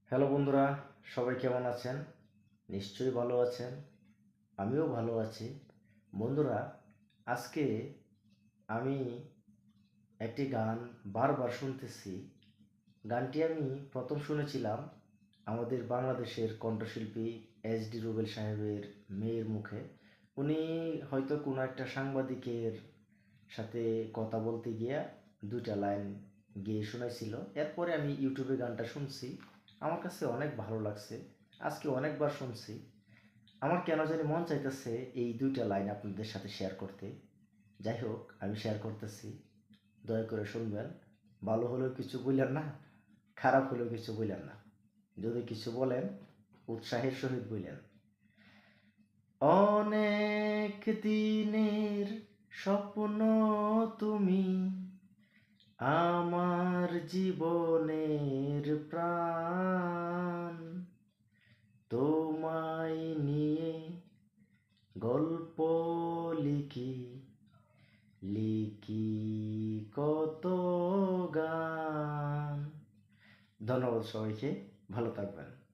Hello বন্ধুরা, সবাই কেমন আছেন? নিশ্চয়ই ভালো আছেন। আমিও ভালো আছি। বন্ধুরা, আজকে আমি একটি গান বারবার শুনতেছি। গানটি আমি প্রথম শুনেছিলাম আমাদের বাংলাদেশের কণ্ঠশিল্পী এস.ডি. রুবেল সাহেবের মেয়ের মুখে। উনি হয়তো কোনো একটা সাংবাদিকের সাথে কথা বলতে গিয়া ২টা লাইন গেয়ে শোনাইছিল। এরপরে আমি ইউটিউবে গানটা শুনছি। আমার কাছে অনেক ভালো লাগছে। আজকে অনেকবার শুনছি। আমার কেন জানি মন চাইতেছে এই ২টা লাইন আপনাদের সাথে শেয়ার করতে। যাই হোক, আমি শেয়ার করতেছি। দয়া করে শুনবেন। ভালো হলেও কিছু বললেন না, খারাপ হলেও কিছু বললেন না। যদি কিছু বলেন, উৎসাহের সহিত বললেন। অনেক দিনের স্বপ্ন তুমি, আমার জীবনের প্রাণ, তোমায় নিয়ে গল্প লিখি, লিখি কত গান। ধন্যবাদ সবাইকে, ভালো থাকবেন।